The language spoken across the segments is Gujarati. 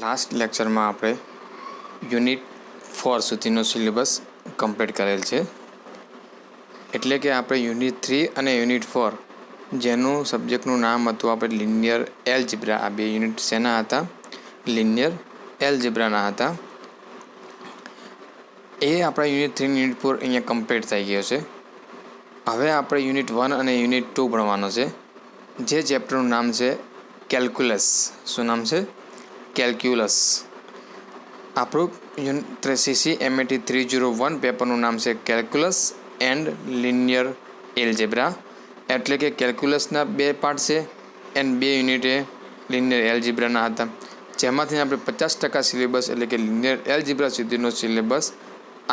લાસ્ટ લેક્ચરમાં આપણે યુનિટ 4 સુધીનો સિલેબસ કમ્પ્લીટ કરેલ છે. એટલે કે આપણે યુનિટ 3 અને યુનિટ 4 જેનું સબ્જેક્ટનું નામ હતું આપણે લિનિયર એલ્જિબ્રા. આ બે યુનિટ શેના હતા? લિનિયર એલ્જિબ્રાના હતા. એ આપણા યુનિટ 3 યુનિટ 4 અહીંયા કમ્પ્લીટ થઈ ગયો છે. હવે આપણે યુનિટ 1 અને યુનિટ 2 ભણવાનો છે. જે ચેપ્ટરનું નામ છે કેલ્ક્યુલસ. શું નામ છે? કેલ્ક્યુલસ. આપણું CCMAT 301 પેપરનું નામ છે કેલ્ક્યુલસ એન્ડ લિનિયર એલ્જિબ્રા. એટલે કે કેલ્ક્યુલસના 2 પાર્ટ છે એન્ડ 2 યુનિટ એ લિનિયર એલ્જિબ્રાના હતા. જેમાંથી આપણે 50% સિલેબસ એટલે કે લિનિયર એલ્જિબ્રા સુધીનો સિલેબસ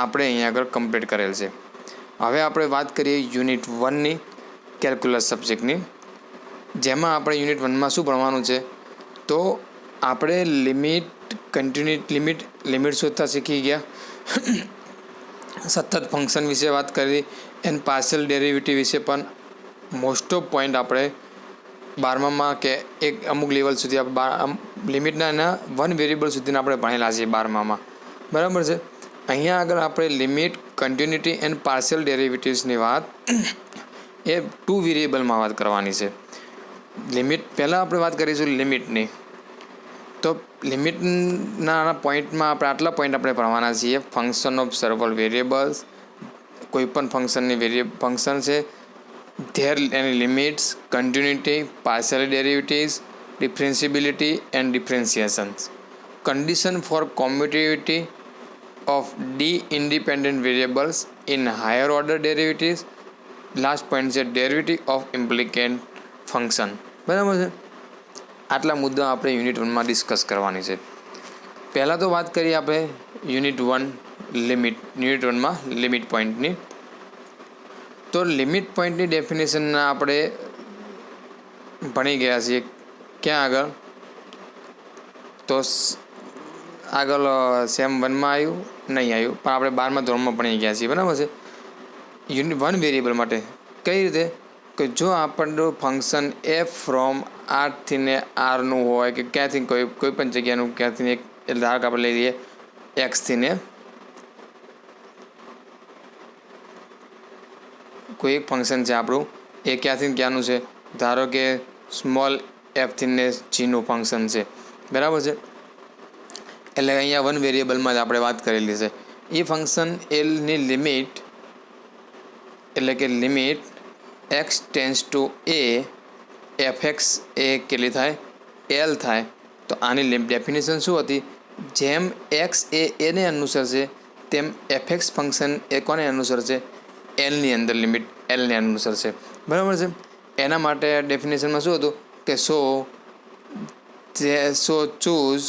આપણે અહીંયા આગળ કમ્પ્લીટ કરેલ છે. હવે આપણે વાત કરીએ યુનિટ 1ની કેલ્ક્યુલસ સબ્જેક્ટની, જેમાં આપણે યુનિટ 1માં શું ભણવાનું છે? તો આપણે લિમિટ શોધતા શીખી ગયા, સતત ફંક્શન વિશે વાત કરી એન્ડ પાર્શિયલ ડેરિવેટિવ વિશે પણ મોસ્ટ ઓફ પોઈન્ટ આપણે 12માં કે એક અમુક લેવલ સુધી લિમિટના એના 1 વેરિયેબલ સુધીના આપણે ભણેલા છીએ 12માં. બરાબર છે. અહીંયા આગળ આપણે લિમિટ, કન્ટિન્યુટી એન્ડ પાર્શિયલ ડેરિવેટિવ્સની વાત એ 2 વેરિયેબલમાં વાત કરવાની છે. લિમિટ પહેલાં આપણે વાત કરીશું લિમિટની. તો લિમિટના પોઈન્ટમાં આપણે આટલા પોઈન્ટ આપણે ભણવાના છીએ. ફંક્શન ઓફ સર્વલ વેરિયેબલ્સ, કોઈ પણ ફંક્શન છે, there any limits, continuity, partial derivatives, differentiability and differentiations, condition for commutativity of the independent variables in higher order derivatives. Last point છે ડેરિવેટિવ ઓફ ઇમ્પ્લિકેન્ટ ફંક્શન. બરાબર છે. આટલા મુદ્દા આપણે યુનિટ 1માં ડિસ્કસ કરવાની છે. પહેલાં તો વાત કરીએ આપણે યુનિટ 1માં લિમિટ પોઈન્ટની. તો લિમિટ પોઈન્ટની ડેફિનેશનના આપણે ભણી ગયા છીએ. ક્યાં આગળ? તો આગળ સેમ 1માં આવ્યું નહીં આવ્યું, પણ આપણે 12મા ધોરણમાં ભણી ગયા છીએ. બરાબર છે. યુનિટ 1 વેરિયેબલ માટે કઈ રીતે કે જો આપણું ફંક્શન એફ ફ્રોમ આરથી ને આરનું હોય કે ક્યાંથી કોઈ પણ જગ્યાનું ક્યાંથી એક, એટલે ધારો કે આપણે લઈ લઈએ એક્સથી ને કોઈ એક ફંક્શન છે આપણું, એ ક્યાંથી ક્યાંનું છે? ધારો કે સ્મોલ એફથી ને જીનું ફંક્શન છે. બરાબર છે. એટલે અહીંયા 1 વેરિયેબલમાં જ આપણે વાત કરેલી છે. એ ફંક્શન એલની લિમિટ એટલે કે limit x tends to a f x એ કેટલી થાય? એલ થાય. તો આની ડેફિનેશન શું હતી? જેમ એક્સ એ એને અનુસરશે તેમ એફ એક્સ ફંક્શન એ કોને અનુસરશે? એલની અંદર લિમિટ એલને અનુસરશે. બરાબર છે. એના માટે ડેફિનેશનમાં શું હતું કે so choose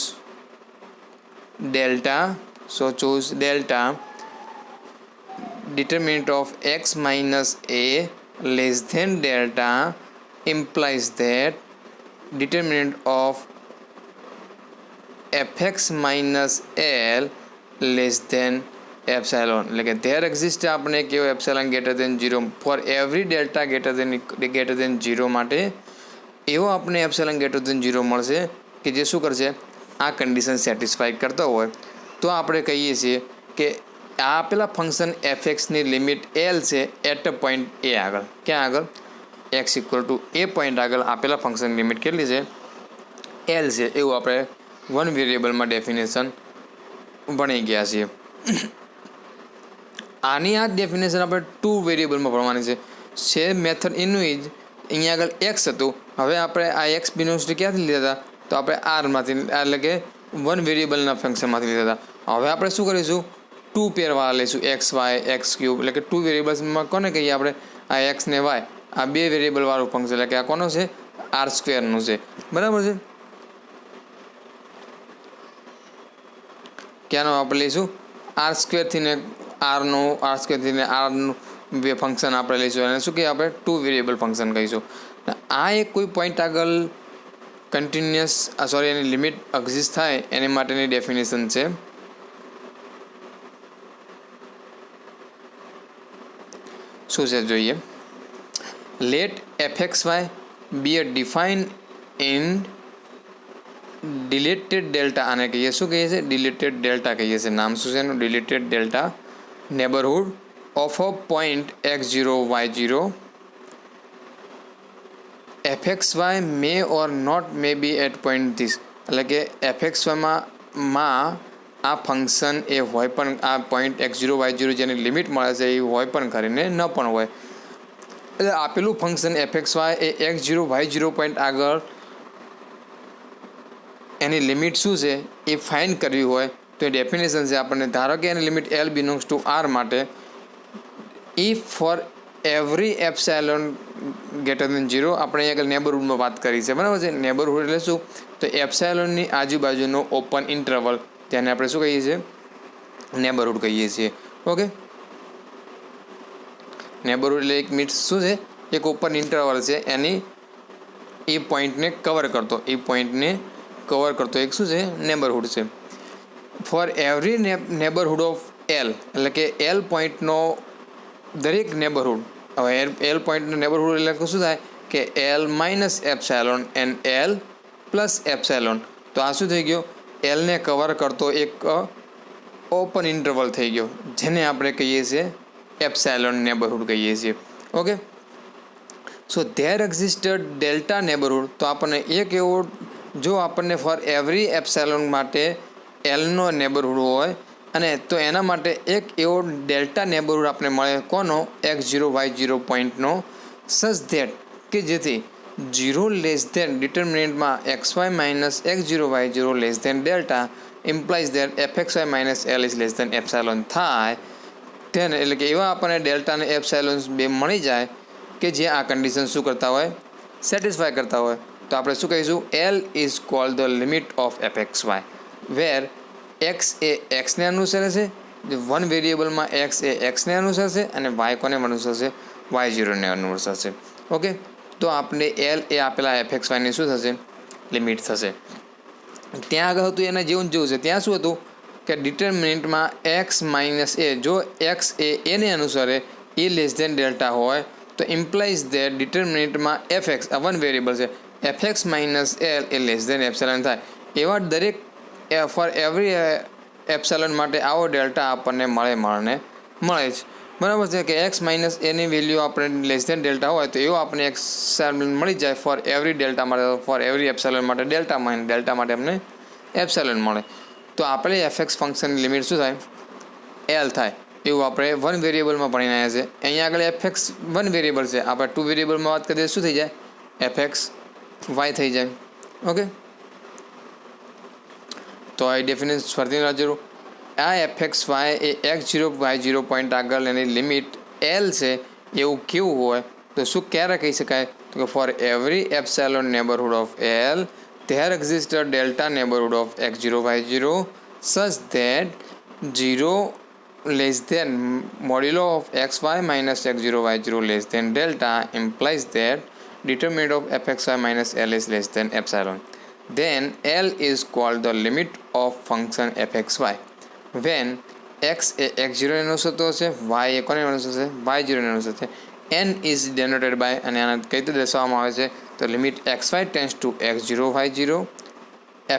delta determinant of x minus a less than delta implies that determinant of fx minus l less than epsilon. એટલે કે there exists આપણે કેવો epsilon greater than 0 for every delta greater than 0 માટે એવો આપણે એપ્સિલોન greater than 0 મળશે કે જે શું કરશે? આ કન્ડિશન સેટિસ્ફાઈ કરતો હોય તો આપણે કહીએ છીએ કે આ આપેલા ફંક્શન એફ એક્સની લિમિટ એલ છે એટ અ પોઈન્ટ એ આગળ. ક્યાં આગળ? X equal to A point આગળ આપેલા ફંક્શન લિમિટ કેટલી છે? એલ છે. એવું આપણે 1 વેરિયેબલમાં ડેફિનેશન ભણી ગયા છીએ. આની આ ડેફિનેશન આપણે 2 વેરિયેબલમાં ભણવાની છે. સેમ મેથડ એનું જ અહીંયા આગળ એક્સ હતું. હવે આપણે આ એક્સ બિનોન્સ ક્યાંથી લીધા હતા? તો આપણે આરમાંથી, એટલે કે 1 વેરિયેબલના ફંક્શનમાંથી લીધા હતા. હવે આપણે શું કરીશું? 2 પેરવાળા લઈશું, એક્સ વાય એક્સ ક્યુબ. એટલે કે 2 વેરિયેબલ્સમાં કોને કહીએ આપણે? આ એક્સ ને વાય, આ 2 વેરિયેબલવાળું ફંક્શન. એટલે કે આ કોનો છે? આર સ્ક્વેરનું છે. બરાબર છે. ક્યાંનો આપણે લઈશું? આર સ્ક્વેરથી ને આરનું બે ફંક્શન આપણે લઈશું. અને શું કહીએ આપણે? 2 વેરિયેબલ ફંક્શન કહીશું. આ એક કોઈ પોઈન્ટ આગળ કન્ટિન્યુઅસ એની લિમિટ એક્ઝિસ્ટ થાય એની માટેની ડેફિનેશન છે. શું છે જોઈએ? Let f x y be a define in deleted delta આને કહીએ, શું કહીએ છીએ? ડિલેટેડ ડેલ્ટા કહીએ છીએ. નામ શું છે એનું? Deleted delta neighbourhood of a point x0 y0 fxy may or not may be at point this. એટલે કે fxyમાં આ ફંક્શન એ હોય પણ આ પોઈન્ટ x0 y0 જેની લિમિટ મળે છે એ હોય પણ કરીને ન પણ હોય. એટલે આપેલું ફંક્શન fxy એ x0 y0 પોઈન્ટ આગળ એની લિમિટ શું છે એ ફાઇન્ડ કરવી હોય તો એ ડેફિનેશન છે આપણને. ધારો કે એની limit L belongs to R માટે if for every epsilon greater than 0, આપણે અહીંયા આગળ નેબરહુડમાં વાત કરી છે, બરાબર છે. નેબરહુડ એટલે શું? તો એપ્સાયલોનની આજુબાજુનો ઓપન ઇન્ટરવલ, તેને આપણે શું કહીએ છીએ? નેબરહુડ કહીએ છીએ. ઓકે, નેબરહુડ એટલે એક મીન્સ શું છે? એક ઓપન ઇન્ટરવલ છે, એની એ પોઈન્ટને કવર કરતો એક શું છે? નેબરહુડ છે. Four every neighbourhood of L, એટલે કે L પોઈન્ટનો દરેક નેબરહુડ. હવે L પોઈન્ટનો નેબરહુડ એટલે શું થાય કે L minus epsilon and L plus epsilon. તો આ શું થઈ ગયો? Lને કવર કરતો એક ઓપન ઇન્ટરવલ થઈ ગયો, જેને આપણે કહીએ છીએ એપ્સાયલોન નેબરહુડ કહીએ છીએ. Okay, so there existed delta neighbourhood. તો આપણને એક એવો, જો આપણને ફોર એવરી એપ્સાયલોન માટે Lનો નેબરહુડ હોય અને તો એના માટે એક એવો ડેલ્ટા નેબરહુડ આપણે મળે. કોનો? x0 y0 પોઈન્ટનો. સચ ધેટ કે જેથી 0 લેસ ધેન ડિટર્મિનન્ટમાં xy minus x0 y0 less than delta implies that fxy minus L is less than epsilon થાય. તેને એટલે કે એવા આપણને ડેલ્ટા અને એપ્સાયલોન્સ બે મળી જાય કે જે આ કન્ડિશન શું કરતા હોય? સેટિસ્ફાય કરતા હોય. તો આપણે શું કહીશું? L is called the limit of fxy where x એ xને અનુસરે છે, વન વેરિયેબલમાં x એ xને અનુસરશે અને y કોને અનુસરશે? y0ને અનુસરશે. ઓકે, તો આપણે L એ આપેલા fxyની શું થશે? લિમિટ થશે. ત્યાં આગળ હતું એના જેવું છે. ત્યાં શું હતું કે ડિટર્મિનન્ટમાં x માઇનસ એ, જો x એ એને અનુસરે એ લેસ ધેન ડેલ્ટા હોય તો ઇમ્પ્લાઇઝ ધેટ ડિટર્મિનન્ટમાં fx આ વન વેરિયેબલ છે, fx માઇનસ L એ લેસ ધેન એપ્સાયલોન થાય. એવા દરેક ફોર એવરી એપ્સાયલોન માટે આવો ડેલ્ટા આપણને મળે જ, બરાબર છે. કે એક્સ માઇનસ એની વેલ્યુ આપણે લેસ ધેન ડેલ્ટા હોય તો એવો આપણે એપ્સાયલોન મળી જાય ફોર એવરી ડેલ્ટા માટે. ફોર એવરી એપ્સાયલોન માટે ડેલ્ટા માટે અમને એપ્સાયલોન મળે. તો આપણે fx ફંક્શનની લિમિટ શું થાય? L થાય. એવું આપણે વન વેરિયેબલમાં ભણીને આવ્યા છે. અહીંયા આગળ fx વન વેરિયેબલ છે, આપણે ટુ વેરિયેબલમાં વાત કરીએ શું થઈ જાય? fx y થઈ જાય. ઓકે, તો આ ડેફિનેશન ફરતી જરૂર. આ fxy એ x0 y0 પોઈન્ટ આગળ એની લિમિટ L છે એવું કેવું હોય તો શું ક્યારે કહી શકાય? તો કે for every epsilon neighbourhood of L there exist a delta neighbourhood of x0 y0 such that 0 less than modulo of xy minus x0 y0 less than delta implies that determinant of fxy minus L is less than epsilon. Then L is called the limit of function fxy when x A x0 ને અનુસરતો હશે, y એ કોને અનુસરશે? y0 ને અનુસરશે. n is denoted by, અને આને કઈ રીતે દર્શાવવામાં આવે છે? તો limit xy tends to x0 y0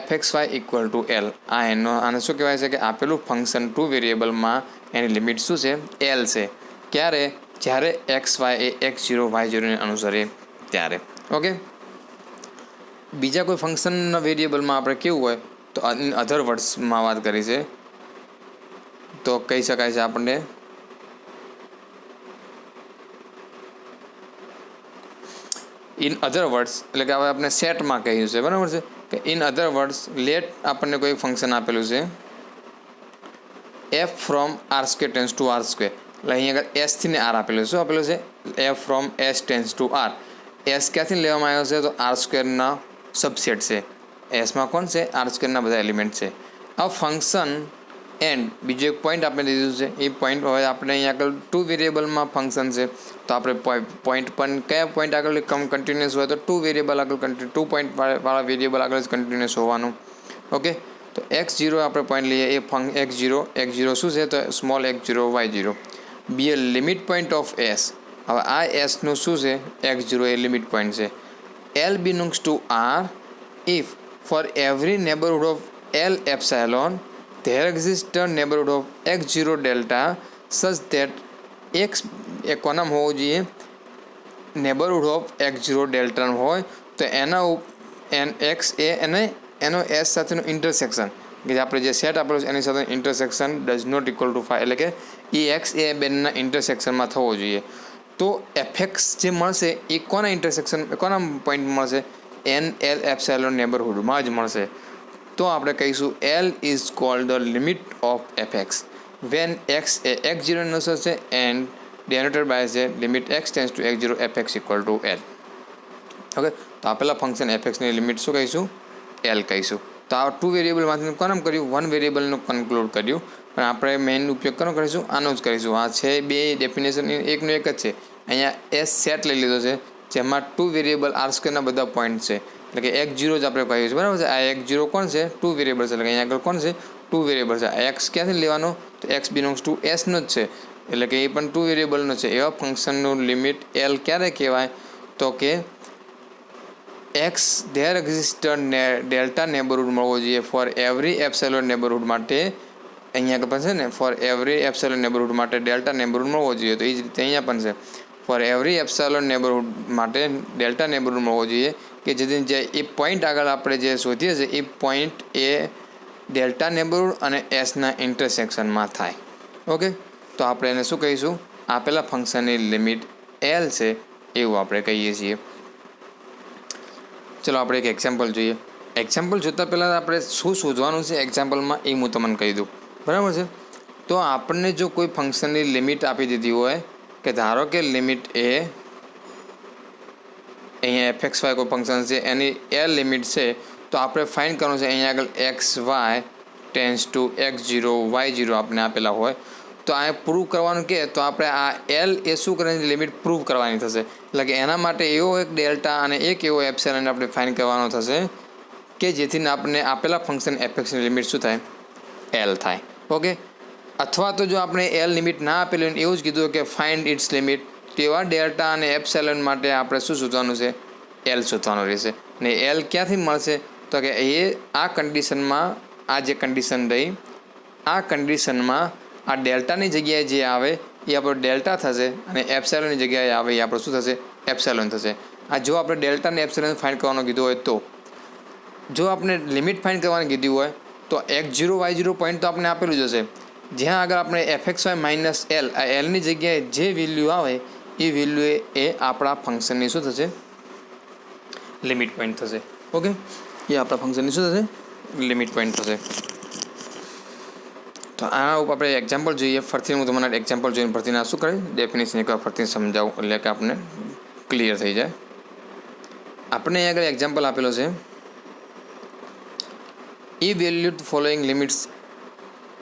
fxy equal to L. આ આને શું કહેવાય છે? કે આપેલું ફંક્શન ટુ વેરિયેબલમાં એની લિમિટ શું છે? L છે. ક્યારે? જ્યારે xy એ x0 y0 ને અનુસરે ત્યારે. ઓકે, બીજા કોઈ ફંક્શનના વેરિયેબલમાં આપણે કેવું હોય તો અધર વર્ડ્સમાં વાત કરી છે તો કહી શકાય છે આપણને ઇન અધર વર્ડ્સ, એટલે કે હવે આપણે સેટમાં કહ્યું છે, બરાબર છે. કે ઇન અધર વર્ડ્સ લેટ આપણને કોઈ ફંક્શન આપેલું છે f from r square tense two r square. એટલે અહીંયા આગળ s થી ને r આપેલું. શું આપેલું છે? f from s tense two r. s ક્યાંથી લેવામાં આવ્યો છે? તો r સ્ક્વેરના સબસેટ છે. એસમાં કોણ છે? r સ્ક્વેરના બધા એલિમેન્ટ છે. આ ફંક્શન એન્ડ બીજો એક પોઈન્ટ આપણે દીધું છે. એ પોઈન્ટ હવે આપણે અહીંયા આગળ ટુ વેરિયેબલમાં ફંક્શન છે તો આપણે પોઈન્ટ પણ કયા પોઈન્ટ આગળ કન્ટિન્યુઅસ હોય તો ટુ વેરિયેબલ આગળ ટુ પોઈન્ટ વાળા વેરિયેબલ આગળ જ કન્ટિન્યુઅસ હોવાનું. ઓકે, તો x0 આપણે પોઈન્ટ લઈએ. એ x0 શું છે? તો small x0 y0 be a limit point of s. હવે આ એસનું શું છે? x0 એ લિમિટ પોઈન્ટ છે. L belongs to R if for every neighbourhood of L epsilon there exists a neighborhood of x0 delta such that x એ કોનામ હોવો જોઈએ, નેબરહુડ ઓફ x0 ડેલ્ટા હોય તો એના એક્સ એ અને એનો એસ સાથેનું ઇન્ટરસેક્શન કે આપણે જે સેટ આપેલો છે એની સાથે intersection does not equal to 5, એટલે કે એ એક્સ એ બેનના ઇન્ટરસેક્શનમાં થવો જોઈએ. તો એફએક્સ જે મળશે એ કોના ઇન્ટરસેક્શન કોના પોઈન્ટ મળશે, એન એલ એપ્સાયલોન નેબરહુડમાં જ મળશે. તો આપણે કહીશું L is called the limit of f x when x એ x0 અનુસર છે એન્ડ denoted by છે limit x tends to x0 fx equal to l. Okay, તો આપેલા ફંક્શન fxની લિમિટ શું કહીશું, l કહીશું. તો આ 2 વેરિયેબલમાંથી કોણ કર્યું, 1 વેરિયેબલનું કન્ક્લુડ કર્યું, પણ આપણે મેઇન ઉપયોગ કોનો કરીશું, આનો જ કરીશું. આ છે બે ડેફિનેશન એકનું એક જ છે. અહીંયા એસ સેટ લઈ લીધો છે જેમાં 2 વેરિયેબલ r² ના બધા પોઈન્ટ છે, એટલે કે x0 જ આપણે કહીએ છીએ, બરાબર છે. આ x0 કોણ છે, 2 વેરિયેબલ છે, એટલે કે અહીંયા આગળ કોણ છે, 2 વેરિયેબલ છે. આ x ક્યાંથી લેવાનો, તો x બિલોંગ્સ ટુ s નો જ છે, એટલે કે એ પણ 2 વેરિયેબલનો છે. એવા ફંક્શનનું લિમિટ l ક્યારે કહેવાય, તો કે x there exist delta neighbourhood મળવો જોઈએ ફોર એવરી એપ્સાયલોન નેબરહુડ માટે. અહીંયા આગળ પણ છે ને, ફોર એવરી એપ્સાયલોન નેબરહુડ માટે ડેલ્ટા નેબરહુડ મળવો જોઈએ, તો એ જ રીતે અહીંયા પણ છે ફોર એવરી એપ્સાયલોન નેબરહુડ માટે ડેલ્ટા નેબરહુડ મળવો જોઈએ, કે જેથી જે એ પોઈન્ટ આગળ આપણે જે શોધીએ છીએ એ પોઈન્ટ એ ડેલ્ટા નેબરહુડ અને એસના ઇન્ટરસેક્શનમાં થાય. ઓકે, તો આપણે એને શું કહીશું, આપેલા ફંક્શનની લિમિટ એલ છે એવું આપણે કહીએ છીએ. ચલો આપણે એક એક્ઝામ્પલ જોઈએ. એક્ઝામ્પલ જોતાં પહેલાં આપણે શું શોધવાનું છે એક્ઝામ્પલમાં એ હું તમને કહી દઉં, બરાબર છે. તો આપણને જો કોઈ ફંક્શનની લિમિટ આપી દીધી હોય કે ધારો કે લિમિટ એ અહીંયા એફએક્સ વાય કોઈ ફંક્શન છે એની એલ લિમિટ છે, તો આપણે ફાઇન્ડ કરવાનું છે અહીંયા આગળ x Y tense to x0 y0 આપણે આપેલા હોય, તો આ પ્રૂવ કરવાનું કે તો આપણે આ એલ એ શું કરવાની લિમિટ પ્રૂવ કરવાની થશે, એટલે કે એના માટે એવો એક ડેલ્ટા અને એક એવો એપ્સિલોન આપણે ફાઇન્ડ કરવાનો થશે કે જેથી આપણે આપેલા ફંક્શન એફએક્સની લિમિટ શું થાય, એલ થાય. ઓકે, અથવા તો જો આપણે એલ લિમિટ ના આપેલી હોય એવું જ કીધું કે ફાઇન્ડ ઇટ્સ લિમિટ, તેવા ડેલ્ટા અને એપ્સિલોન માટે આપણે શું શોધવાનું છે, એલ શોધવાનું રહેશે. અને એલ ક્યાંથી મળશે, તો કે એ આ કન્ડિશનમાં, આ જે કન્ડિશન રહી આ કન્ડિશનમાં આ ડેલ્ટાની જગ્યાએ જે આવે એ આપણો ડેલ્ટા થશે અને એપ્સિલોનની જગ્યાએ આવે એ આપણો શું થશે, એપ્સિલોન થશે. આ જો આપણે ડેલ્ટા અને એપ્સિલોન ફાઇન્ડ કરવાનું કીધું હોય, તો જો આપણે લિમિટ ફાઇન્ડ કરવાની કીધી હોય તો x0 y0 પોઈન્ટ તો આપણે આપેલું જ હશે. જ્યાં આગળ આપણે fxy માઇનસ એલ, આ એલની જગ્યાએ જે વેલ્યુ આવે એ વેલ્યુ એ આપણા ફંક્શનની શું થશે, લિમિટ પોઈન્ટ થશે. ઓકે, એ આપણા ફંક્શનની શું થશે, લિમિટ પોઈન્ટ થશે. તો આના ઉપર આપણે એક્ઝામ્પલ જોઈએ. ફરીથી હું તમને એક્ઝામ્પલ જોઈને ફરીથી શું કરે ડેફિનેશન એકવાર ફરીથી સમજાવું, એટલે કે આપણને ક્લિયર થઈ જાય. આપણે અહીં આગળ એક્ઝામ્પલ આપેલો છે, evaluate following limits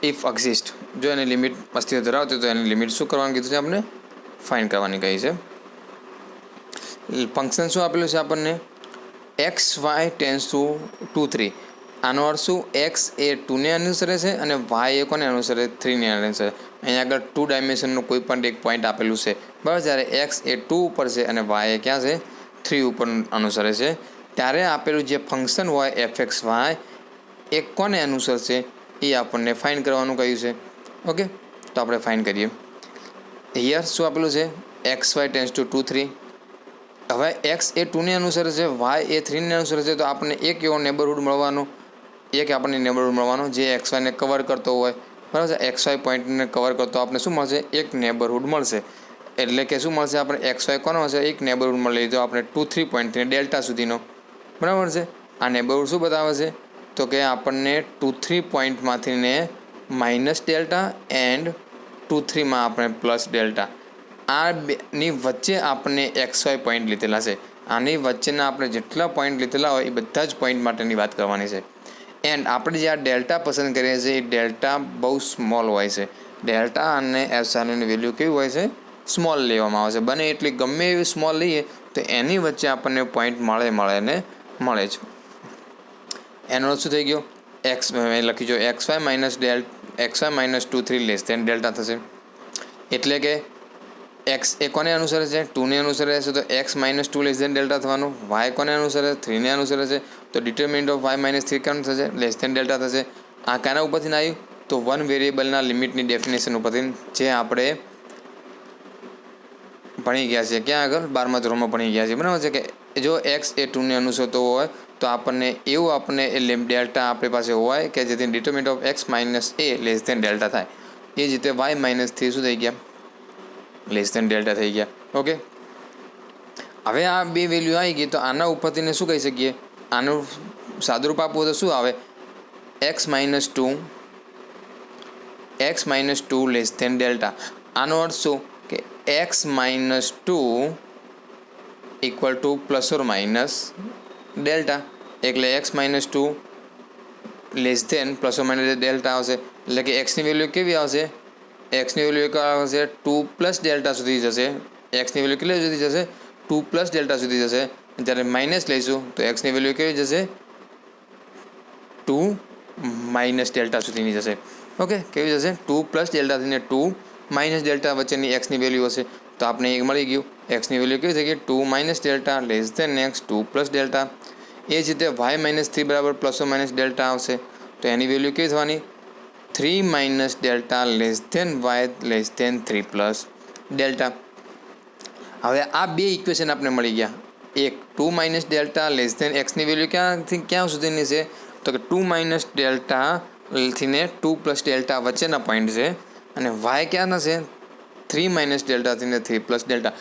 if exist. જો એની લિમિટ અસ્તિત્વ ધરાવતી તો એની લિમિટ શું કરવાનું કીધું છે, આપણે ફાઇન્ડ કરવાની કહી છે. ફંક્શન શું આપેલું છે આપણને, એક્સ વાય ટેન્સ ટુ 2 3. આનો અર્થ શું, એક્સ એ 2ને અનુસરે છે અને વાય એ કોને અનુસરે, 3ને અનુસરે. અહીંયા આગળ 2 ડાયમેન્શનનું કોઈ પણ એક પોઈન્ટ આપેલું છે, બરાબર. જ્યારે એક્સ એ 2 ઉપર છે અને વાય એ ક્યાં છે, 3 ઉપર અનુસરે છે, ત્યારે આપેલું જે ફંક્શન હોય એફએક્સ વાય એ કોને અનુસરશે એ આપણને ફાઇન્ડ કરવાનું કહ્યું છે. ઓકે, તો આપણે ફાઇન્ડ કરીએ. હિયર શું આપેલું છે, એક્સ વાય ટેન્સ ટુ 2 3. હવે એક્સ એ 2ને અનુસરે છે, વાય એ 3ને અનુસરે છે, તો આપણને એક એવો નેબરહુડ મળવાનો, એક આપણને નેબરહુડ મળવાનો જે એક્સ વાયને કવર કરતો હોય, બરાબર છે. એક્સ વાય પોઈન્ટને કવર કરતો આપણે શું મળશે, એક નેબરહુડ મળશે. એટલે કે શું મળશે, આપણે એક્સ વાય કોનો હશે, એક નેબરહુડ મળી લીધો આપણે 2 3 પોઈન્ટથી ડેલ્ટા સુધીનો, બરાબર છે. આ નેબરહુડ શું બતાવે છે, તો કે આપણને 2 3 પોઈન્ટમાંથીને માઇનસ ડેલ્ટા એન્ડ 2 3માં આપણે પ્લસ ડેલ્ટા, આ બેની વચ્ચે આપણને એક્સ વાય પોઈન્ટ લીધેલા છે. આની વચ્ચેના આપણે જેટલા પોઈન્ટ લીધેલા હોય એ બધા જ પોઈન્ટ માટેની વાત કરવાની છે. એન્ડ આપણે જે આ ડેલ્ટા પસંદ કરીએ છીએ એ ડેલ્ટા બહુ સ્મોલ હોય છે. ડેલ્ટા અને એપ્સિલોનની વેલ્યુ કેવી હોય છે, સ્મોલ લેવામાં આવે છે. બને એટલી ગમે એવી સ્મોલ લઈએ તો એની વચ્ચે આપણને પોઈન્ટ મળે જ. એનો શું થઈ ગયો, એક્સ લખી જો x y minus 2 3 less than delta થશે. એટલે કે એક્સ એ કોને અનુસરે છે, 2ને અનુસરે છે, તો x minus 2 less than delta થવાનું. વાય કોને અનુસરે છે, 3ને અનુસરે છે, तो डिटरमिनન્ટ ऑफ y माइनस 3 કેમ થશે લેસ ધેન ડેલ્ટા થશે. આ કાના ઉપરથી આવ્યું તો વન વેરિયેબલના લિમિટની ડેફિનેશન ઉપરથી જે આપણે ભણી ગયા છે ક્યાં આગળ 12મા ધોરણમાં ભણી ગયા છે બરાબર છે કે જો x એ 2ને અનુસરતો હોય તો આપણને ડેલ્ટા આપણી પાસે હોય કે જેથી determinant of x minus a less than delta થાય. એ જ રીતે y માઇનસ 3 શું થઈ ગયા લેસ ધેન ડેલ્ટા થઈ ગયા. ઓકે, હવે આ બે વેલ્યુ આવી ગઈ તો આના ઉપરથી શું કહી શકીએ, આનું સાદુરૂપ આપવું તો શું આવે x minus 2 less than delta. આનો અર્થ શું કે x minus 2 equal to plus or minus delta. એટલે x minus 2 less than plus or minus delta આવશે. એટલે કે એક્સની વેલ્યુ કેવી આવશે, એક્સની વેલ્યુ આવશે 2 પ્લસ ડેલ્ટા સુધી જશે. એક્સની વેલ્યુ કેટલી સુધી જશે 2 પ્લસ ડેલ્ટા સુધી જશે. જ્યારે માઇનસ લઈશું તો એક્સની વેલ્યુ કેવી જશે 2 માઇનસ ડેલ્ટા સુધીની જશે. ઓકે, કેવી જશે 2 પ્લસ ડેલ્ટાથી 2 માઇનસ ડેલ્ટા વચ્ચેની એક્સની વેલ્યુ હશે. તો આપણે એક મળી ગયું એક્સની વેલ્યુ કેવી થઈ ગઈ 2 minus delta less than x 2 plus delta. એ જ રીતે વાય માઇનસ 3 બરાબર પ્લસ ઓર માઇનસ ડેલ્ટા આવશે. તો એની વેલ્યુ કેવી થવાની 3 minus delta less than y less than 3 plus delta. હવે આ બે ઇક્વેશન આપણે મળી ગયા. એક 2 માઇનસ ડેલ્ટા લેસ ધેન એક્સની વેલ્યુ ક્યાં સુધીની છે તો કે 2 માઇનસ ડેલ્ટા થી 2 પ્લસ ડેલ્ટા વચ્ચેના પોઈન્ટ છે. અને વાય ક્યાંના છે 3 માઇનસ ડેલ્ટાથી 3 પ્લસ ડેલ્ટા.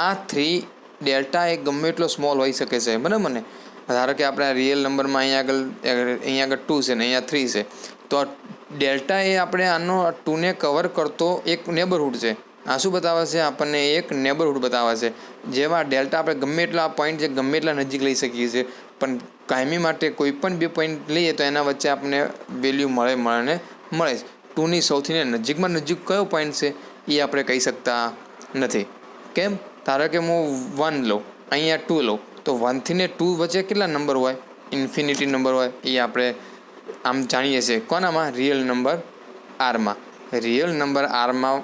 આ 3 ડેલ્ટા એ ગમે એટલો સ્મોલ હોઈ શકે છે બરાબર ને. ધારો કે આપણે રિયલ નંબરમાં અહીંયા આગળ 2 છે ને અહીંયા 3 છે તો ડેલ્ટા એ આપણે આનો 2ને કવર કરતો એક નેબરહુડ છે. આ શું બતાવે છે આપણને એક નેબરહુડ બતાવે છે. જેમાં ડેલ્ટા આપણે ગમે એટલા પોઈન્ટ છે ગમે એટલા નજીક લઈ શકીએ છીએ પણ કાયમી માટે કોઈ પણ બે પોઈન્ટ લઈએ તો એના વચ્ચે આપણને વેલ્યુ મળે જ. 2ની સૌથી નજીકમાં નજીક કયો પોઈન્ટ છે એ આપણે કહી શકતા નથી. કેમ, ધારો કે હું 1 લઉં અહીંયા 2 લઉં તો 1 થી 2 વચ્ચે કેટલા નંબર હોય ઇન્ફિનિટી નંબર હોય એ આપણે આમ જાણીએ છીએ. કોનામાં રિયલ નંબર આરમાં. રિયલ નંબર આરમાં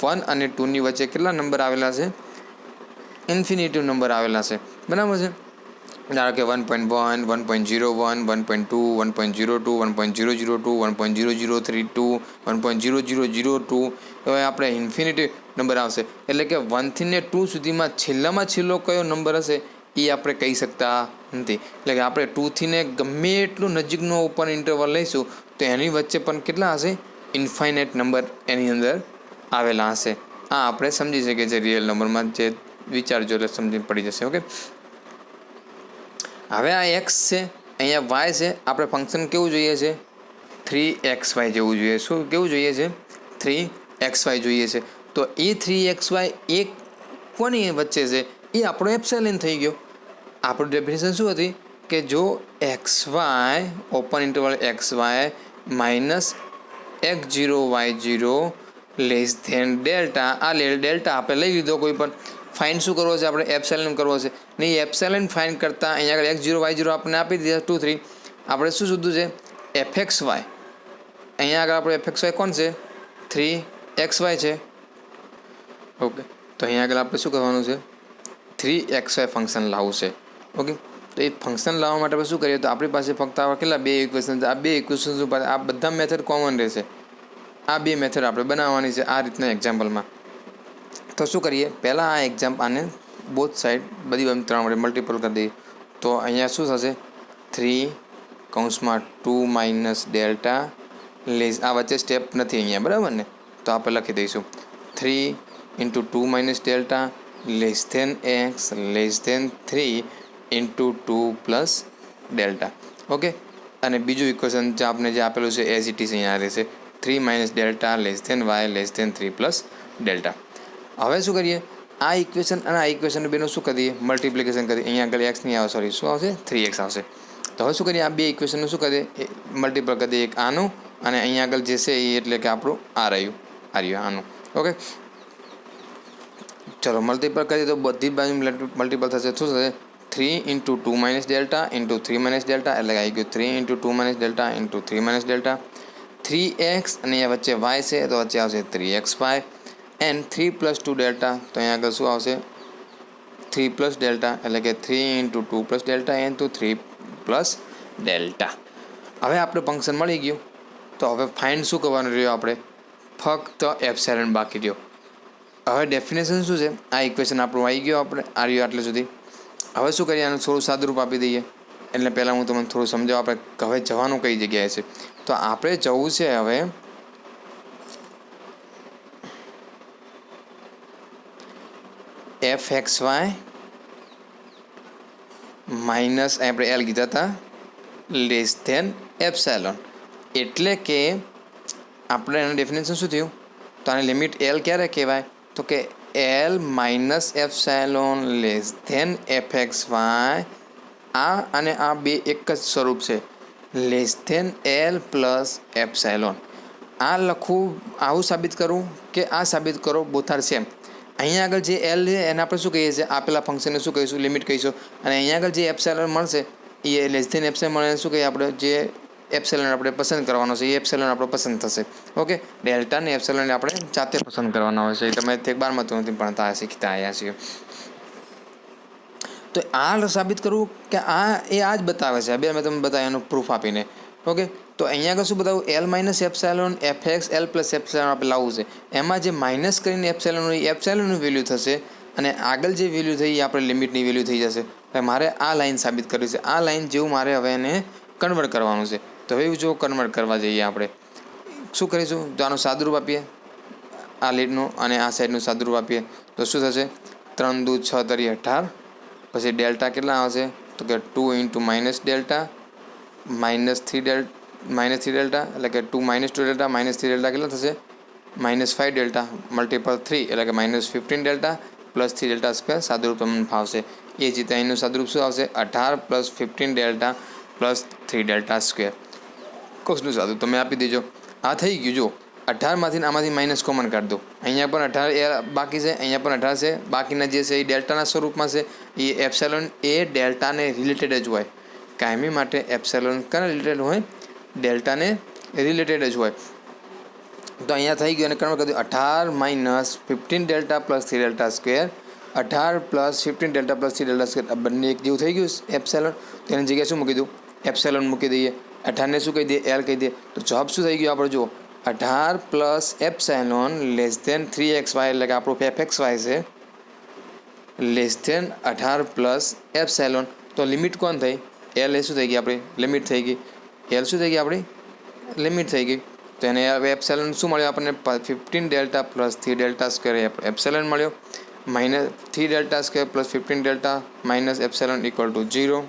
1 અને 2ની વચ્ચે કેટલા નંબર આવેલા છે ઇન્ફિનિટી નંબર આવેલા છે બરાબર છે. ધારો કે 1.1 1.01 1.2 1.02 1.002 1.0032 1.0002 હવે આપણે ઇન્ફિનિટી નંબર આવશે. એટલે કે 1 થી 2 સુધીમાં છેલ્લામાં છેલ્લો કયો નંબર હશે એ આપણે કહી શકતા નથી. એટલે કે આપણે 2 થી ગમે એટલું નજીકનો ઓપન ઇન્ટરવલ લઈશું તો એની વચ્ચે પણ કેટલા હશે ઇન્ફાઇનાઇટ નંબર એની અંદર આવેલા હશે. આ આપણે સમજી શકીએ છીએ રિયલ નંબરમાં જે વિચારજો એટલે સમજી પડી જશે. ઓકે, હવે આ એક્સ છે અહીંયા વાય છે. આપણે ફંક્શન કેવું જોઈએ છે 3xy જેવું જોઈએ. શું કેવું જોઈએ છે 3xy જોઈએ છે. તો એ 3xy એક કોની વચ્ચે છે એ આપણો એપ્સાઇલન થઈ ગયો. આપણું ડેફિનેશન શું હતી કે જો xy open interval xy minus x0 y0 less than delta. આ ડેલ્ટા આપણે લઈ લીધો કોઈ પણ ફાઇન શું કરવો છે આપણે એપ્સાઇલન કરવો છે. નહીં એપ્સાઇલન ફાઇન કરતાં અહીંયા આગળ x0 y0 આપણે આપી દીધા 2 3. આપણે શું શોધવું છે fxy. અહીંયા આગળ આપણે fxy કોણ છે 3xy છે. ઓકે, તો અહીંયા આગળ આપણે શું કરવાનું છે 3xy ફંક્શન લાવવું છે. ઓકે, તો એ ફંક્શન લાવવા માટે આપણે શું કરીએ તો આપણી પાસે ફક્ત આવા કેટલા બે ઇક્વેશન છે. આ બે ઇક્વેશન ઉપર આ બધા મેથડ કોમન રહેશે. આ બે મેથડ આપણે બનાવવાની છે આ રીતના એક્ઝામ્પલમાં. તો શું કરીએ પહેલાં આ આને બોથ સાઈડ બધી 3 વડે મલ્ટિપલ કરી દઈએ તો અહીંયા શું થશે 3 માઇનસ ડેલ્ટા લેસ. આ વચ્ચે સ્ટેપ નથી અહીંયા બરાબર ને. તો આપણે લખી દઈશું 3 × 2 minus delta less than x less than 3 × 2 plus delta. Okay, અને બીજું ઇક્વેશન જે આપણે જે આપેલું છે એઝ ઇટ ઇઝ અહીંયા રહેશે 3 minus delta less than y less than 3 plus delta. હવે શું કરીએ આ ઇક્વેશન અને આ ઇક્વેશન બેનું શું કરીએ મલ્ટિપ્લિકેશન કરીએ. અહીંયા આગળ એક્સ નહીં આવે સોરી શું આવશે 3x આવશે. તો હવે શું કરીએ આ બે ઇક્વેશનનું શું કરીએ મલ્ટિપલ કરી દઈએ. એક આનું અને અહીંયા આગળ જે છે એ એટલે કે આપણું આ રહ્યું આનું. ઓકે, ચલો મલ્ટિપલ કરીએ તો બધી બાજુ મલ્ટિપલ થશે. શું થશે 3 × 2 માઇનસ ડેલ્ટા × 3 માઇનસ ડેલ્ટા. એટલે આવી ગયું 3 × 2 minus delta × 3 minus delta. 3x અને અહીંયા વચ્ચે y છે તો વચ્ચે આવશે 3xy એન્ડ 3 + 2 ડેલ્ટા. તો અહીંયા આગળ શું આવશે 3 પ્લસ ડેલ્ટા એટલે કે 3 × 2 પ્લસ ડેલ્ટા × 3 પ્લસ ડેલ્ટા. હવે આપણે ફંક્શન મળી ગયું, તો હવે ફાઇન્ડ શું કરવાનું રહ્યું આપણે? ફક્ત એપ્સિલોન બાકી રહ્યો. હવે ડેફિનેશન શું છે? આ ઇક્વેશન આપણું આવી ગયો, આપણે આ રહ્યું આટલે સુધી. હવે શું કરીએ? આનું થોડું સાદુરૂપ આપી દઈએ. એટલે પહેલાં હું તમને થોડું સમજાવું આપણે હવે જવાનું કઈ જગ્યાએ છે. તો આપણે જવું છે હવે fxy માઇનસ આપણે એલ કીધા હતા લેસ ધેન એપ્સિલોન. એટલે કે આપણે એનું ડેફિનેશન શું થયું? તો આની લિમિટ એલ ક્યારે કહેવાય? તો કે L minus epsilon less than fxy. આ અને આ બે એક જ સ્વરૂપ છે, less than L plus epsilon. આ લખવું, આવું સાબિત કરવું કે આ સાબિત કરો, બોથ આર સેમ. અહીંયા આગળ જે એલ છે એને આપણે શું કહીએ છીએ? આપેલા ફંક્શનને શું કહીશું? લિમિટ કહીશું. અને અહીંયા આગળ જે એપ્સિલોન મળશે એ લેસ ધેન એપ્સિલોન મળે શું કહીએ આપણે? જે એપ્સિલોન આપણે પસંદ કરવાનો છે એ એપ્સિલોન આપણો પસંદ થશે. ઓકે, ડેલ્ટા અને એપ્સિલોન આપણે જાતે પસંદ કરવાના હોય છે. એ તમે 12માં ધોરણથી ભણતા શીખતા આવ્યા છીએ. તો આ સાબિત કરવું કે આ જ બતાવે છે. બે મેં તમને બતાવ્યા એનું પ્રૂફ આપીને. ઓકે, તો અહીંયા આગળ શું બતાવું? L minus epsilon FX L plus epsilon આપણે લાવવું છે. એમાં જે માઇનસ કરીને એપ્સિલોન હોય એ એપ્સિલોનનું વેલ્યુ થશે, અને આગળ જે વેલ્યુ થઈ એ આપણે લિમિટની વેલ્યુ થઈ જશે. હવે મારે આ લાઈન સાબિત કરવી છે. આ લાઈન જેવું મારે હવે એને કન્વર્ટ કરવાનું છે. તો હવે જો કન્વર્ટ કરવા જઈએ આપણે શું કરીશું? તો આનું સાદુરૂપ આપીએ, આ લીટનું અને આ સાઈડનું સાદુરૂપ આપીએ તો શું થશે? 3 દુ 6 તરી 18. પછી ડેલ્ટા કેટલા આવશે? તો કે 2 into minus delta minus 3 delta એટલે કે 2 માઇનસ 2 ડેલ્ટા માઇનસ 3 ડેલ્ટા કેટલા થશે? -5 ડેલ્ટા મલ્ટીપલ 3 એટલે કે -15 ડેલ્ટા પ્લસ 3 ડેલ્ટા સ્ક્વેર. સાદુરૂપ તમને ફાવશે. એ જ રીતે અહીંનું સાદુરૂપ શું આવશે? 18 plus 15 delta plus 3 delta square. કોસનું સાદું તમે આપી દેજો. આ થઈ ગયું. જો 18માંથી આમાંથી માઇનસ કોમન કાઢી દો. અહીંયા પણ 18 બાકી છે, અહીંયા પણ 18 છે. બાકીના જે છે એ ડેલ્ટાના સ્વરૂપમાં છે. એ એપ્સિલોન એ ડેલ્ટાને રિલેટેડ જ હોય. કાયમી માટે એપ્સિલોન કાને રિલેટેડ હોય? ડેલ્ટાને રિલેટેડ જ હોય. તો અહીંયા થઈ ગયું અને કન્વર્ટ કરી દો. 18 minus 15 delta plus 3 delta square. 18 plus 15 delta plus 3 delta square. આ બંને એક જેવું થઈ ગયું એપ્સિલોન. તેની જગ્યાએ શું મૂકી દઉં? એપ્સિલોન મૂકી દઈએ. 18ને શું કહી દઈએ? એલ કહી દઈએ. તો જવાબ શું થઈ ગયો આપણે? જુઓ, 18 plus epsilon less than 3xy એટલે કે આપણું fxy છે લેસ ધેન 18 પ્લસ એપ્સિલોન. તો લિમિટ કોણ થઈ? એલ એ શું થઈ ગઈ? આપણી લિમિટ થઈ ગઈ. એલ શું થઈ ગઈ? આપણી લિમિટ થઈ ગઈ. તો એને એપ્સિલોન શું મળ્યો આપણને? 15 delta plus 3 delta square epsilon મળ્યો. Minus 3 delta square plus 15 delta minus epsilon equal to 0.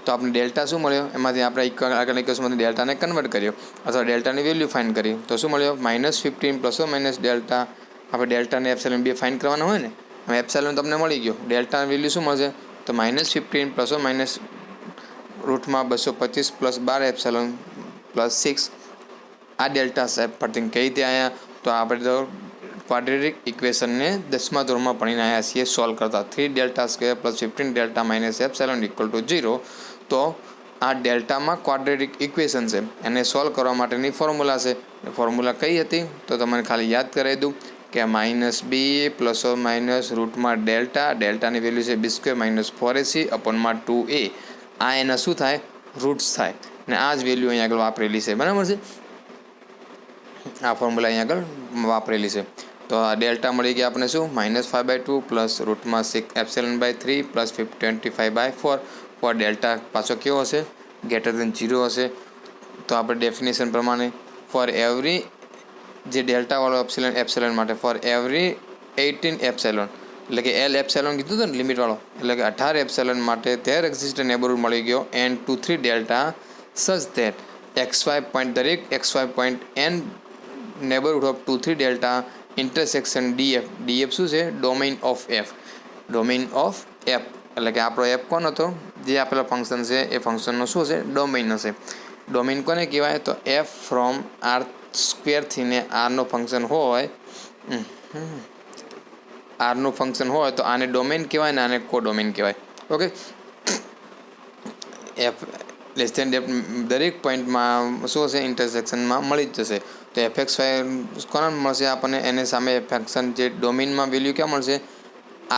તો આપણે ડેલ્ટા શું મળ્યો? એમાંથી આપણે આગળ ઇક્વેશનમાંથી ડેલ્ટાને કન્વર્ટ કર્યો અથવા ડેલ્ટાની વેલ્યુ ફાઇન્ડ કરી. તો શું મળ્યો? -15 પ્લસ માઇનસ ડેલ્ટા. આપણે ડેલ્ટાને એપ્સિલોન બે ફાઇન્ડ કરવાના હોય ને. હવે એપ્સિલોન તમને મળી ગયો. ડેલ્ટાની વેલ્યુ શું મળશે? તો -15 પ્લસ માઇનસ રૂટમાં 225 પ્લસ 12 એપ્સિલોન પ્લસ 6. આ ડેલ્ટા સાહેબ પરથી કઈ રીતે આવ્યા? તો આપણે તો ક્વાડ્રેટિક ઇક્વેશનને 10મા ધોરણમાં ભણીને આવ્યા છીએ સોલ્વ કરતા. 3 delta square plus 15 delta minus epsilon equal to 0. તો આ ડેલ્ટામાં ક્વાડ્રેટિક ઇક્વેશન છે. એને સોલ્વ કરવા માટેની ફોર્મ્યુલા છે. ફોર્મ્યુલા કઈ હતી? તો તમને ખાલી યાદ કરાવી દઉં કે -b પ્લસ માઇનસ રૂટમાં ડેલ્ટાની વેલ્યુ છે b² -4ac અપોનમાં 2a. આ એના શું થાય? રૂટ્સ થાય. ને આ જ વેલ્યુ અહીંયા આગળ વાપરેલી છે. બરાબર છે? આ ફોર્મ્યુલા અહીંયા આગળ વાપરેલી છે. તો આ ડેલ્ટા મળી ગયા આપણે શું? -5/2 પ્લસ રૂટમાં 6 એપ્સિલોન/3 પ્લસ 25/4. ફોર ડેલ્ટા પાછો કેવો હશે? ગ્રેટર ધેન 0 હશે. તો આપણે ડેફિનેશન પ્રમાણે ફોર એવરી જે ડેલ્ટાવાળો એપ્સિલોન માટે ફોર એવરી 18 એપ્સિલોન એટલે કે એલ એપ્સિલોન કીધું હતું ને લિમિટવાળો, એટલે કે 18 એપ્સિલોન માટે ધેર એક્ઝિસ્ટ નેબરહુડ મળી ગયો n23 ડેલ્ટા સચ ધેટ xy પોઈન્ટ દરેક xy point n neighbourhood of 23 delta intersection df શું છે? Domain of f. Domain of f એટલે કે આપણો એફ કોણ હતો? જે આપેલો ફંક્શન છે એ ફંક્શનનો શું હશે? ડોમેઇન હશે. ડોમેઇન કોને કહેવાય? તો એફ ફ્રોમ આર સ્ક્વેરથી ને આરનું ફંક્શન હોય, આરનું ફંક્શન હોય તો આને ડોમેઇન કહેવાય ને આને કોડોમેઇન કહેવાય. ઓકે, એફ લેસ ધેન દરેક પોઈન્ટમાં શું હશે? ઇન્ટરસેક્શનમાં મળી જ જશે. તો fxy કોને મળશે આપણને? એને સામે ફંક્શન જે ડોમેઇનમાં વેલ્યુ ક્યાં મળશે?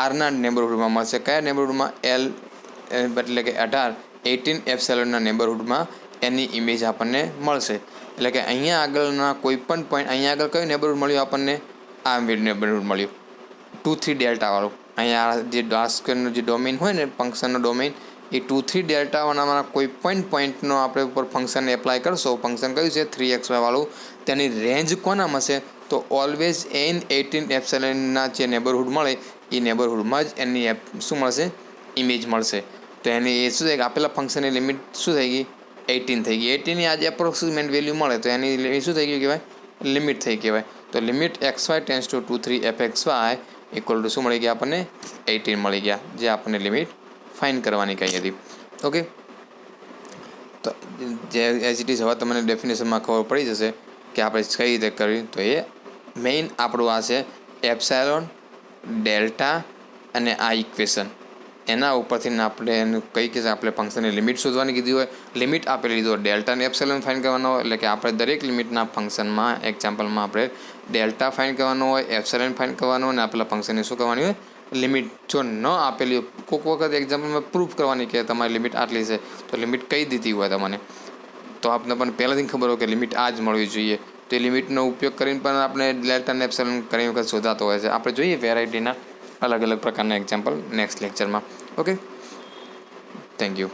આરના નેબરહુડમાં મળશે. કયા નેબરહુડમાં? એલ એટલે કે 18 એપ્સિલોનના નેબરહુડમાં એની ઇમેજ આપણને મળશે. એટલે કે અહીંયા આગળના કોઈ પણ પોઈન્ટ, અહીંયા આગળ કયું નેબરહુડ મળ્યું આપણને? આ નેબરહુડ મળ્યું 2 3 ડેલ્ટાવાળું. અહીંયા જે સ્ક્વેરનો જે ડોમેન હોય ને, ફંક્શનનો ડોમેન, એ 2 3 ડેલ્ટાવાળામાં કોઈ પણ પોઈન્ટનો આપણે ઉપર ફંક્શન એપ્લાય કરશો. ફંક્શન કયું છે? 3xy વાળું. તેની રેન્જ કોનામાં છે? તો ઓલવેઝ એન 18 એપ્સિલોનના જે નેબરહુડ મળે એ નેબરહુડમાં જ એની શું મળશે? ઇમેજ મળશે. તો એની એ શું થાય કે આપેલા ફંક્શનની લિમિટ શું થઈ ગઈ? 18 થઈ ગઈ. 18ની આજે એપ્રોક્સિમેટ વેલ્યુ મળે તો એની શું થઈ ગયું કહેવાય? લિમિટ થઈ કહેવાય. તો limit xy tense two 2 3 fxy equal to શું મળી ગયા આપણને? 18 મળી ગયા, જે આપણને લિમિટ ફાઇન કરવાની કહી હતી. ઓકે, તો જે એઝ ઇટ ઇઝ હવે તમને ડેફિનેશનમાં ખબર પડી જશે કે આપણે કઈ રીતે કરવી. તો એ મેઇન આપણું આ છે એપ્સાયલોન, ડેલ્ટા અને આ ઇક્વેશન. એના ઉપરથી આપણે એનું કઈ કે આપણે ફંક્શનની લિમિટ શોધવાની કીધી હોય. લિમિટ આપેલી લીધું હોય, ડેલ્ટા અને એપ્સિલોન ફાઇન કરવાનો હોય. એટલે કે આપણે દરેક લિમિટના ફંક્શનમાં એક્ઝામ્પલમાં આપણે ડેલ્ટા ફાઇન કરવાનો હોય, એપ્સિલોન ફાઇન કરવાનો હોય, અને આપેલા ફંક્શનની શું કરવાની હોય? લિમિટ. જો ન આપેલી હોય, કોઈક વખત એક્ઝામ્પલમાં પ્રૂફ કરવાની કે તમારી લિમિટ આટલી છે, તો લિમિટ કઈ દીધી હોય તમને, તો આપણે પણ પહેલાંથી ખબર હોય કે લિમિટ આ જ મળવી જોઈએ. તો એ લિમિટનો ઉપયોગ કરીને પણ આપણે ડેલ્ટા અને એપ્સિલોન ઘણી વખત શોધાતો હોય છે. આપણે જોઈએ વેરાયટીના અલગ અલગ પ્રકારના એક્ઝામ્પલ નેક્સ્ટ લેક્ચરમાં. Okay, thank you.